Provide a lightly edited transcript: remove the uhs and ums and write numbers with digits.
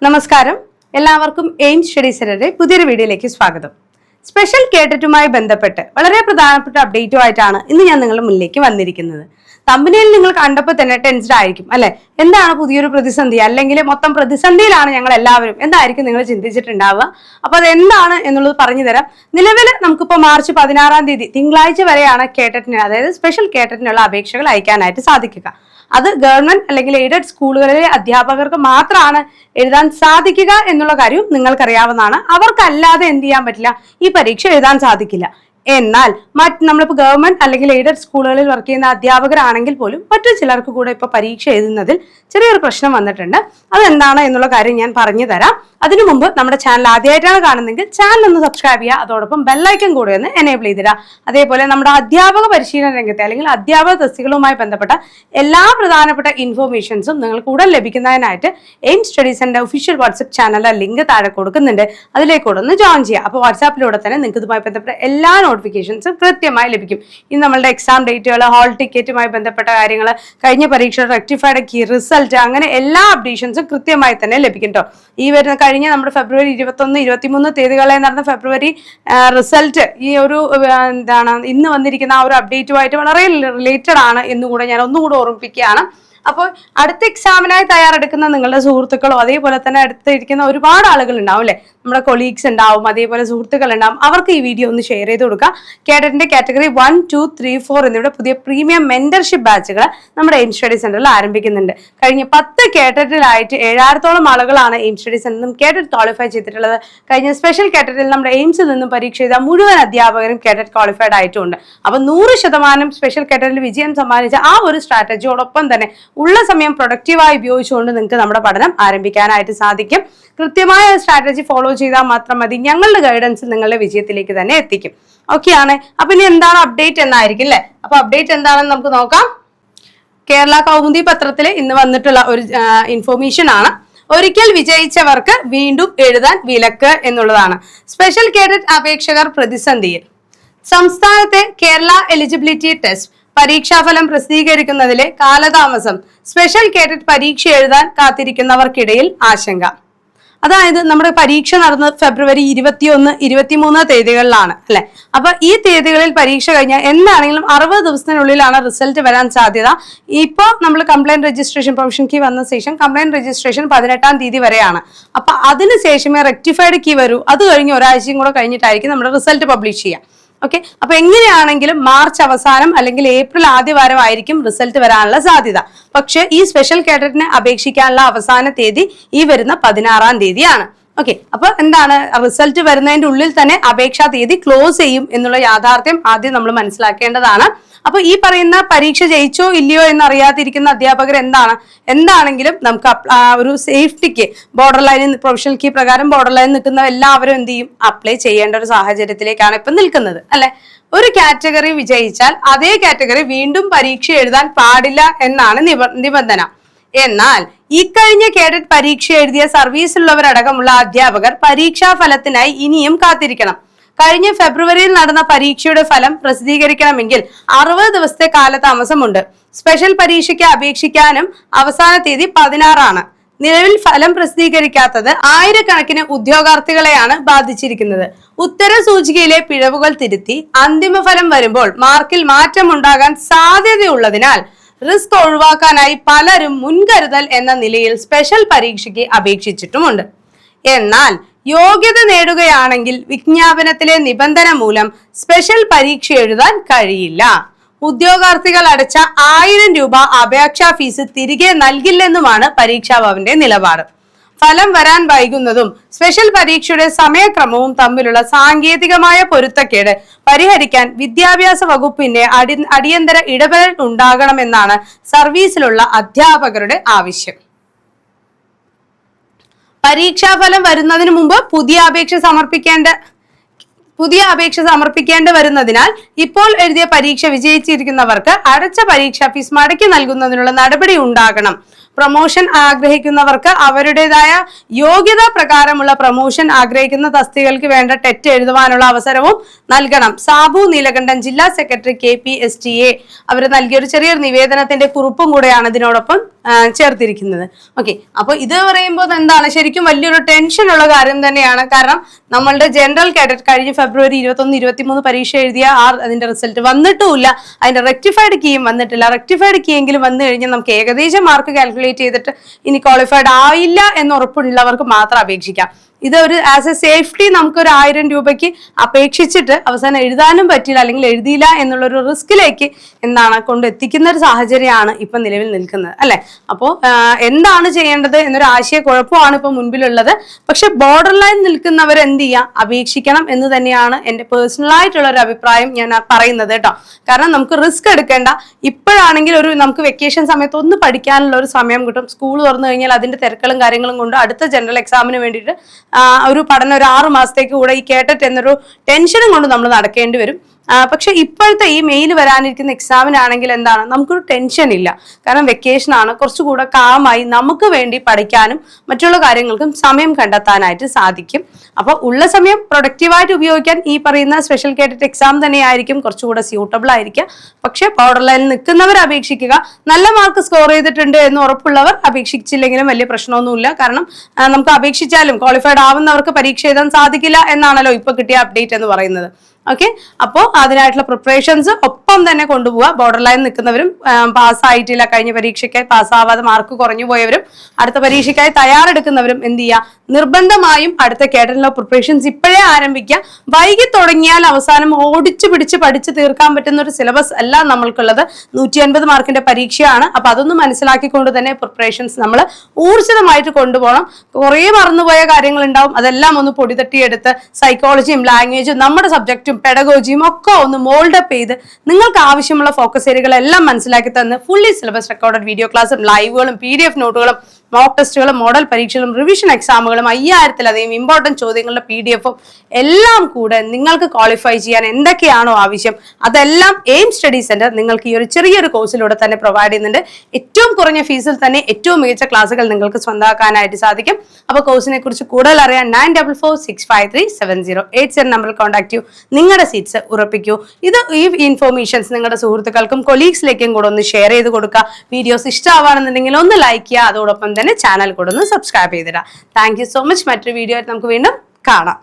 നമസ്കാരം, എല്ലാവർക്കും AIIMS study സെന്ററിന്റെ പുതിയൊരു വീഡിയോയിലേക്ക് സ്വാഗതം. സ്പെഷ്യൽ കേഡറ്റുമായി ബന്ധപ്പെട്ട് വളരെ പ്രധാനപ്പെട്ട അപ്ഡേറ്റുമായിട്ടാണ് ഇന്ന് ഞാൻ നിങ്ങളുടെ മുന്നിലേക്ക് വന്നിരിക്കുന്നത്. തമ്പനിയിൽ നിങ്ങൾ കണ്ടപ്പോൾ തന്നെ ടെൻസ്ഡ് ആയിരിക്കും അല്ലെ? എന്താണ് പുതിയൊരു പ്രതിസന്ധി, അല്ലെങ്കിൽ മൊത്തം പ്രതിസന്ധിയിലാണ് ഞങ്ങൾ എല്ലാവരും എന്തായിരിക്കും നിങ്ങൾ ചിന്തിച്ചിട്ടുണ്ടാവുക. അപ്പൊ അതെന്താണ് എന്നുള്ളത് പറഞ്ഞു തരാം. നിലവിൽ നമുക്കിപ്പോൾ മാർച്ച് 16 തീയതി തിങ്കളാഴ്ച വരെയാണ് കേഡറ്റിന്, അതായത് സ്പെഷ്യൽ കേഡറ്റിനുള്ള അപേക്ഷകൾ അയക്കാനായിട്ട് സാധിക്കുക. അത് ഗവൺമെന്റ് അല്ലെങ്കിൽ എയ്ഡഡ് സ്കൂളുകളിലെ അധ്യാപകർക്ക് മാത്രമാണ് എഴുതാൻ സാധിക്കുക എന്നുള്ള കാര്യം നിങ്ങൾക്കറിയാവുന്നതാണ്. അവർക്കല്ലാതെ എന്ത് ചെയ്യാൻ പറ്റില്ല, ഈ പരീക്ഷ എഴുതാൻ സാധിക്കില്ല. എന്നാൽ നമ്മളിപ്പോൾ ഗവൺമെന്റ് അല്ലെങ്കിൽ എയ്ഡഡ് സ്കൂളുകളിൽ വർക്ക് ചെയ്യുന്ന അധ്യാപകരാണെങ്കിൽ പോലും മറ്റു ചിലർക്ക് കൂടെ ഇപ്പൊ പരീക്ഷ എഴുതുന്നതിൽ ചെറിയൊരു പ്രശ്നം വന്നിട്ടുണ്ട്. അതെന്താണ് എന്നുള്ള കാര്യം ഞാൻ പറഞ്ഞു തരാം. അതിനു മുമ്പ് നമ്മുടെ ചാനൽ ആദ്യമായിട്ടാണ് കാണുന്നതെങ്കിൽ ചാനൽ ഒന്ന് സബ്സ്ക്രൈബ് ചെയ്യുക, അതോടൊപ്പം ബെല്ലൈക്കൺ കൂടെ ഒന്ന് എനേബിൾ ചെയ്തിടുക. അതേപോലെ നമ്മുടെ അധ്യാപക പരിശീലന രംഗത്തെ അല്ലെങ്കിൽ അധ്യാപക തസ്തികകളുമായി ബന്ധപ്പെട്ട എല്ലാ പ്രധാനപ്പെട്ട ഇൻഫോർമേഷൻസും നിങ്ങൾക്ക് ഉടൻ ലഭിക്കുന്നതിനായിട്ട് AIMS study centre official WhatsApp ചാനലിലെ ലിങ്ക് താഴെ കൊടുക്കുന്നുണ്ട്. അതിലേക്കൂടെ ഒന്ന് ജോയിൻ ചെയ്യുക. അപ്പോൾ വാട്സാപ്പിലൂടെ തന്നെ നിങ്ങൾക്ക് ഇതുമായി ബന്ധപ്പെട്ട എല്ലാ നോട്ടിഫിക്കേഷൻസും കൃത്യമായി ലഭിക്കും. ഇനി നമ്മളുടെ എക്സാം ഡേറ്റുകൾ, ഹാൾ ടിക്കറ്റുമായി ബന്ധപ്പെട്ട കാര്യങ്ങൾ, കഴിഞ്ഞ പരീക്ഷ റെക്ടിഫൈഡ് കീ, റിസൾട്ട്, അങ്ങനെ എല്ലാ അപ്ഡേഷൻസും കൃത്യമായി തന്നെ ലഭിക്കും കേട്ടോ. ഈ വരുന്ന കഴിഞ്ഞ നമ്മുടെ ഫെബ്രുവരി 21, 23 തീയതികളിൽ നടന്ന ഫെബ്രുവരി റിസൾട്ട് ഈ ഒരു ഇന്ന് വന്നിരിക്കുന്ന ആ ഒരു അപ്ഡേറ്റുമായിട്ട് വളരെ റിലേറ്റഡ് ആണ് എന്നുകൂടെ ഞാൻ ഒന്നുകൂടെ ഓർമ്മിപ്പിക്കുകയാണ്. അപ്പോൾ അടുത്ത എക്സാമിനായി തയ്യാറെടുക്കുന്ന നിങ്ങളുടെ സുഹൃത്തുക്കളോ അതേപോലെ തന്നെ അടുത്തിരിക്കുന്ന ഒരുപാട് ആളുകൾ ഉണ്ടാവും അല്ലെ, നമ്മുടെ കൊളീഗ്സ് ഉണ്ടാവും, അതേപോലെ സുഹൃത്തുക്കൾ ഉണ്ടാവും. അവർക്ക് ഈ വീഡിയോ ഒന്ന് ഷെയർ ചെയ്ത് കൊടുക്കുക. കേഡറ്റിന്റെ കാറ്റഗറി 1, 2, 3, 4 എന്നിവിടെ പുതിയ പ്രീമിയം മെന്റർഷിപ്പ് ബാച്ചുകൾ നമ്മുടെ എയിംസ് സ്റ്റഡി സെന്ററിൽ ആരംഭിക്കുന്നുണ്ട്. കഴിഞ്ഞ 10 കേഡറ്റിലായിട്ട് 7000-ഓളം ആളുകളാണ് എയിംസ് സ്റ്റഡി സെന്ററിൽ നിന്നും കേഡറ്റ് ക്വാളിഫൈ ചെയ്തിട്ടുള്ളത്. കഴിഞ്ഞ സ്പെഷ്യൽ കേഡറ്റിൽ നമ്മുടെ എയിംസിൽ നിന്നും പരീക്ഷ ചെയ്ത മുഴുവൻ അധ്യാപകരും കേഡറ്റ് ക്വാളിഫൈഡ് ആയിട്ടുണ്ട്. അപ്പൊ 100% സ്പെഷ്യൽ കേഡറ്റിൽ വിജയം സമ്മാനിച്ച ആ ഒരു സ്ട്രാറ്റജിയോടൊപ്പം തന്നെ ഉള്ള സമയം പ്രൊഡക്റ്റീവായി ഉപയോഗിച്ചുകൊണ്ട് നിങ്ങൾക്ക് നമ്മുടെ പഠനം ആരംഭിക്കാനായിട്ട് സാധിക്കും. കൃത്യമായ സ്ട്രാറ്റജി ഫോളോ ചെയ്താൽ മാത്രം മതി. ഞങ്ങളുടെ ഗൈഡൻസ് നിങ്ങളുടെ വിജയത്തിലേക്ക് തന്നെ എത്തിക്കും. ഓക്കെ ആണ്. അപ്പൊ ഇനി എന്താണ് അപ്ഡേറ്റ് എന്നായിരിക്കും അല്ലെ? അപ്പൊ അപ്ഡേറ്റ് എന്താണെന്ന് നമുക്ക് നോക്കാം. കേരള കൗമുദി പത്രത്തിൽ ഇന്ന് വന്നിട്ടുള്ള ഒരു ഇൻഫോർമേഷൻ ആണ്. ഒരിക്കൽ വിജയിച്ചവർക്ക് വീണ്ടും എഴുതാൻ വിലക്ക് എന്നുള്ളതാണ്. സ്പെഷ്യൽ കേഡറ്റ് അപേക്ഷകർ പ്രതിസന്ധിയിൽ. സംസ്ഥാനത്തെ കേരള എലിജിബിലിറ്റി ടെസ്റ്റ് പരീക്ഷാഫലം പ്രസിദ്ധീകരിക്കുന്നതിലെ കാലതാമസം സ്പെഷ്യൽ കേഡറ്റ് പരീക്ഷ എഴുതാൻ കാത്തിരിക്കുന്നവർക്കിടയിൽ ആശങ്ക. അതായത് നമ്മുടെ പരീക്ഷ നടന്നത് ഫെബ്രുവരി 21, 23 തീയതികളിലാണ് അല്ലെ? അപ്പൊ ഈ തീയതികളിൽ പരീക്ഷ കഴിഞ്ഞാൽ എന്താണെങ്കിലും 60 ദിവസത്തിനുള്ളിലാണ് റിസൾട്ട് വരാൻ സാധ്യത. ഇപ്പൊ നമ്മൾ കംപ്ലൈന്റ് രജിസ്ട്രേഷൻ, പ്രൊവിഷൻ കീ വന്ന ശേഷം കംപ്ലൈന്റ് രജിസ്ട്രേഷൻ 18 തീയതി വരെയാണ്. അപ്പൊ അതിനുശേഷമേ റെക്ടിഫൈഡ് കീ വരൂ. അത് കഴിഞ്ഞ് ഒരാഴ്ചയും കൂടെ കഴിഞ്ഞിട്ടായിരിക്കും നമ്മുടെ റിസൾട്ട് പബ്ലിഷ് ചെയ്യുക. ഓക്കെ, അപ്പൊ എങ്ങനെയാണെങ്കിലും മാർച്ച് അവസാനം അല്ലെങ്കിൽ ഏപ്രിൽ ആദ്യ വാരമായിരിക്കും റിസൾട്ട് വരാനുള്ള സാധ്യത. പക്ഷെ ഈ സ്പെഷ്യൽ കേഡറ്റിന് അപേക്ഷിക്കാനുള്ള അവസാന തീയതി ഈ വരുന്ന 16 തീയതിയാണ്. ഓക്കെ, അപ്പൊ എന്താണ്, റിസൾട്ട് വരുന്നതിന്റെ ഉള്ളിൽ തന്നെ അപേക്ഷാ തീയതി ക്ലോസ് ചെയ്യും എന്നുള്ള യാഥാർത്ഥ്യം ആദ്യം നമ്മൾ മനസ്സിലാക്കേണ്ടതാണ്. അപ്പൊ ഈ പറയുന്ന പരീക്ഷ ജയിച്ചോ ഇല്ലയോ എന്ന് അറിയാതിരിക്കുന്ന അധ്യാപകർ എന്താണെങ്കിലും നമുക്ക് ഒരു സേഫ്റ്റിക്ക് ബോർഡർ ലൈനിൽ പ്രൊഫഷണൽ കീ പ്രകാരം ബോർഡർ ലൈനിൽ നിൽക്കുന്ന എല്ലാവരും എന്ത് ചെയ്യും, അപ്ലൈ ചെയ്യേണ്ട ഒരു സാഹചര്യത്തിലേക്കാണ് ഇപ്പൊ നിൽക്കുന്നത് അല്ലെ? ഒരു കാറ്റഗറി വിജയിച്ചാൽ അതേ കാറ്റഗറി വീണ്ടും പരീക്ഷ എഴുതാൻ പാടില്ല എന്നാണ് നിബന്ധന. എന്നാൽ ഇക്കഴിഞ്ഞ കേഡറ്റ് പരീക്ഷ എഴുതിയ സർവീസിലുള്ളവരടക്കമുള്ള അധ്യാപകർ പരീക്ഷാ ഫലത്തിനായി ഇനിയും കാത്തിരിക്കണം. കഴിഞ്ഞ ഫെബ്രുവരിയിൽ നടന്ന പരീക്ഷയുടെ ഫലം പ്രസിദ്ധീകരിക്കണമെങ്കിൽ 60 ദിവസത്തെ കാലതാമസമുണ്ട്. സ്പെഷ്യൽ പരീക്ഷയ്ക്ക് അപേക്ഷിക്കാനും അവസാന തീയതി 16 നിലവിൽ ഫലം പ്രസിദ്ധീകരിക്കാത്തത് ആയിരക്കണക്കിന് ഉദ്യോഗാർത്ഥികളെയാണ് ബാധിച്ചിരിക്കുന്നത്. ഉത്തര സൂചികയിലെ പിഴവുകൾ തിരുത്തി അന്തിമ ഫലം വരുമ്പോൾ മാർക്കിൽ മാറ്റമുണ്ടാകാൻ സാധ്യതയുള്ളതിനാൽ റിസ്ക് ഒഴിവാക്കാനായി പലരും മുൻകരുതൽ എന്ന നിലയിൽ സ്പെഷ്യൽ പരീക്ഷയ്ക്ക് അപേക്ഷിച്ചിട്ടുമുണ്ട്. എന്നാൽ യോഗ്യത നേടുകയാണെങ്കിൽ വിജ്ഞാപനത്തിലെ നിബന്ധന മൂലം സ്പെഷ്യൽ പരീക്ഷ എഴുതാൻ കഴിയില്ല. ഉദ്യോഗാർത്ഥികൾ അടച്ച 1000 രൂപ അപേക്ഷാ ഫീസ് തിരികെ നൽകില്ലെന്നുമാണ് പരീക്ഷാ ഭവന്റെ നിലപാട്. ഫലം വരാൻ വൈകുന്നതും സ്പെഷ്യൽ പരീക്ഷയുടെ സമയക്രമവും തമ്മിലുള്ള സാങ്കേതികമായ പൊരുത്തക്കേട് പരിഹരിക്കാൻ വിദ്യാഭ്യാസ വകുപ്പിന്റെ അടിയന്തര ഇടപെടൽ ഉണ്ടാകണമെന്നാണ് സർവീസിലുള്ള അധ്യാപകരുടെ ആവശ്യം. പരീക്ഷാഫലം വരുന്നതിന് മുമ്പ് പുതിയ അപേക്ഷ സമർപ്പിക്കേണ്ടി വരുന്നതിനാൽ ഇപ്പോൾ എഴുതിയ പരീക്ഷ വിജയിച്ചിരിക്കുന്നവർക്ക് അടച്ച പരീക്ഷാ ഫീസ് മടക്കി നൽകുന്നതിനുള്ള നടപടി ഉണ്ടാകണം. പ്രൊമോഷൻ ആഗ്രഹിക്കുന്നവർക്ക് അവരുടേതായ യോഗ്യതാ പ്രകാരമുള്ള പ്രൊമോഷൻ ആഗ്രഹിക്കുന്ന തസ്തികൾക്ക് വേണ്ട ടെറ്റ് എഴുതുവാനുള്ള അവസരവും നൽകണം. സാബു നീലകണ്ഠൻ, ജില്ലാ സെക്രട്ടറി KPSTA, അവർ നൽകിയ ഒരു ചെറിയൊരു നിവേദനത്തിന്റെ കുറിപ്പും കൂടെയാണ് ഇതിനോടൊപ്പം ചേർത്തിരിക്കുന്നത്. ഓക്കെ, അപ്പോൾ ഇത് പറയുമ്പോൾ എന്താണ് ശരിക്കും വലിയൊരു ടെൻഷനുള്ള കാര്യം തന്നെയാണ്. കാരണം നമ്മളുടെ ജനറൽ കാഡറ്റ് കഴിഞ്ഞ ഫെബ്രുവരി 21, 23 പരീക്ഷ എഴുതിയ അതിന്റെ റിസൾട്ട് വന്നിട്ടുമില്ല. അതിന്റെ റെക്ടിഫൈഡ് കീയും വന്നിട്ടില്ല. റെക്ടിഫൈഡ് കീ എങ്കിലും വന്നു കഴിഞ്ഞാൽ നമുക്ക് ഏകദേശം മാർക്ക് കാൽക്കുലേറ്റ് ചെയ്തിട്ട് ഇനി ക്വാളിഫൈഡ് ആയില്ല എന്ന് ഉറപ്പുള്ളവർക്ക് മാത്രം അപേക്ഷിക്കാം. ഇത് ഒരു ആസ് എ സേഫ്റ്റി നമുക്കൊരു 1000 രൂപയ്ക്ക് അപേക്ഷിച്ചിട്ട് അവസാനം എഴുതാനും പറ്റില്ല, അല്ലെങ്കിൽ എഴുതിയില്ല എന്നുള്ളൊരു റിസ്കിലേക്ക് കൊണ്ടെത്തിക്കുന്ന ഒരു സാഹചര്യമാണ് ഇപ്പൊ നിലവിൽ നിൽക്കുന്നത്, അല്ലെ? അപ്പോൾ എന്താണ് ചെയ്യേണ്ടത് എന്നൊരു ആശയക്കുഴപ്പമാണ് ഇപ്പൊ മുൻപിലുള്ളത്. പക്ഷെ ബോർഡർ ലൈൻ നിൽക്കുന്നവർ എന്ത് ചെയ്യുക, അപേക്ഷിക്കണം എന്ന് തന്നെയാണ് എൻ്റെ പേഴ്സണൽ ആയിട്ടുള്ള ഒരു അഭിപ്രായം ഞാൻ പറയുന്നത് കേട്ടോ. കാരണം നമുക്ക് റിസ്ക് എടുക്കേണ്ട. ഇപ്പോഴാണെങ്കിൽ നമുക്ക് വെക്കേഷൻ സമയത്ത് ഒന്ന് പഠിക്കാനുള്ള ഒരു സമയം കിട്ടും. സ്കൂൾ തുറന്നു കഴിഞ്ഞാൽ അതിന്റെ തിരക്കുകളും കാര്യങ്ങളും കൊണ്ട് അടുത്ത ജനറൽ എക്സാമിന് വേണ്ടിയിട്ട് ഒരു പഠനം ഒരു 6 മാസത്തേക്ക് കൂടെ ഈ കേട്ടിട്ട് എന്നൊരു ടെൻഷനും കൊണ്ട് നമ്മൾ നടക്കേണ്ടി വരും. പക്ഷെ ഇപ്പോഴത്തെ ഈ മെയിൽ വരാനിരിക്കുന്ന എക്സാമിനാണെങ്കിൽ നമുക്കൊരു ടെൻഷൻ ഇല്ല. കാരണം വെക്കേഷൻ ആണ്, കുറച്ചുകൂടെ കാമായി നമുക്ക് വേണ്ടി പഠിക്കാനും മറ്റുള്ള കാര്യങ്ങൾക്കും സമയം കണ്ടെത്താനായിട്ട് സാധിക്കും. അപ്പോൾ ഉള്ള സമയം പ്രൊഡക്റ്റീവായിട്ട് ഉപയോഗിക്കാൻ ഈ പറയുന്ന സ്പെഷ്യൽ കേഡറ്റ് എക്സാം തന്നെയായിരിക്കും കുറച്ചുകൂടെ സ്യൂട്ടബിൾ ആയിരിക്കുക. പക്ഷെ ബോർഡർ ലൈനിൽ നിൽക്കുന്നവർ അപേക്ഷിക്കുക. നല്ല മാർക്ക് സ്കോർ ചെയ്തിട്ടുണ്ട് എന്ന് ഉറപ്പുള്ളവർ അപേക്ഷിച്ചില്ലെങ്കിലും വലിയ പ്രശ്നമൊന്നുമില്ല. കാരണം നമുക്ക് അപേക്ഷിച്ചാലും ക്വാളിഫൈഡ് ആവുന്നവർക്ക് പരീക്ഷ എഴുതാൻ സാധിക്കില്ല എന്നാണല്ലോ ഇപ്പൊ കിട്ടിയ അപ്ഡേറ്റ് എന്ന് പറയുന്നത്. ഓക്കെ, അപ്പോൾ അതിനായിട്ടുള്ള പ്രിപ്പറേഷൻസ് ഒപ്പം തന്നെ കൊണ്ടുപോവുക. ബോർഡർ ലൈൻ നിൽക്കുന്നവരും പാസ്സായിട്ടില്ല, കഴിഞ്ഞ പരീക്ഷയ്ക്കായി പാസ്സാവാതെ മാർക്ക് കുറഞ്ഞു പോയവരും അടുത്ത പരീക്ഷയ്ക്കായി തയ്യാറെടുക്കുന്നവരും എന്ത് ചെയ്യുക, നിർബന്ധമായും അടുത്ത കേഡറിലെ പ്രിപ്പറേഷൻസ് ഇപ്പോഴേ ആരംഭിക്കുക. വൈകി തുടങ്ങിയാൽ അവസാനം ഓടിച്ചു പിടിച്ച് പഠിച്ച് തീർക്കാൻ പറ്റുന്ന ഒരു സിലബസ് അല്ല നമ്മൾക്കുള്ളത്. 150 മാർക്കിന്റെ പരീക്ഷയാണ്. അപ്പൊ അതൊന്നും മനസ്സിലാക്കിക്കൊണ്ട് തന്നെ പ്രിപ്പറേഷൻസ് നമ്മൾ ഊർജിതമായിട്ട് കൊണ്ടുപോകണം. കുറേ മറന്നുപോയ കാര്യങ്ങൾ ഉണ്ടാവും, അതെല്ലാം ഒന്ന് പൊടിതട്ടിയെടുത്ത് സൈക്കോളജിയും ലാംഗ്വേജും നമ്മുടെ സബ്ജക്റ്റും പെഡഗോജിയും ഒക്കെ ഒന്ന് മോൾഡപ്പ് ചെയ്ത് നിങ്ങൾക്ക് ആവശ്യമുള്ള ഫോക്കസ് ഏരിയകളെല്ലാം മനസ്സിലാക്കി തന്ന് ഫുള്ളി സിലബസ് റെക്കോർഡഡ് വീഡിയോ ക്ലാസ്സും ലൈവുകളും PDF നോട്ടുകളും മോക്ക് ടെസ്റ്റുകളും മോഡൽ പരീക്ഷകളും റിവിഷൻ എക്സാമുകളും 5000-ലധികം ഇമ്പോർട്ടൻറ്റ് ചോദ്യങ്ങളുടെ PDF-ഉം എല്ലാം കൂടെ നിങ്ങൾക്ക് ക്വാളിഫൈ ചെയ്യാൻ എന്തൊക്കെയാണോ ആവശ്യം അതെല്ലാം എയിം സ്റ്റഡി സെന്റർ നിങ്ങൾക്ക് ഈ ഒരു ചെറിയൊരു കോഴ്സിലൂടെ തന്നെ പ്രൊവൈഡ് ചെയ്യുന്നുണ്ട്. ഏറ്റവും കുറഞ്ഞ ഫീസിൽ തന്നെ ഏറ്റവും മികച്ച ക്ലാസ്സുകൾ നിങ്ങൾക്ക് സ്വന്തമാക്കാനായിട്ട് സാധിക്കും. അപ്പോൾ കോഴ്സിനെ കുറിച്ച് കൂടുതൽ അറിയാൻ 9446537087 നമ്പറിൽ കോൺടാക്ട് ചെയ്യൂ. നിങ്ങളുടെ സീറ്റ്സ് ഉറപ്പിക്കൂ. ഈ ഇൻഫോർമേഷൻസ് നിങ്ങളുടെ സുഹൃത്തുക്കൾക്കും കൊളീഗ്സിലേക്കും കൂടെ ഒന്ന് ഷെയർ ചെയ്ത് കൊടുക്കുക. വീഡിയോസ് ഇഷ്ടമാവാണെന്നുണ്ടെങ്കിൽ ഒന്ന് ലൈക്ക് ചെയ്യുക. അതോടൊപ്പം തന്നെ ചാനൽ കൂടെ ഒന്ന് സബ്സ്ക്രൈബ് ചെയ്തിടാം. Thank you so much. മറ്റൊരു വീഡിയോ ആയിട്ട് നമുക്ക് വീണ്ടും കാണാം.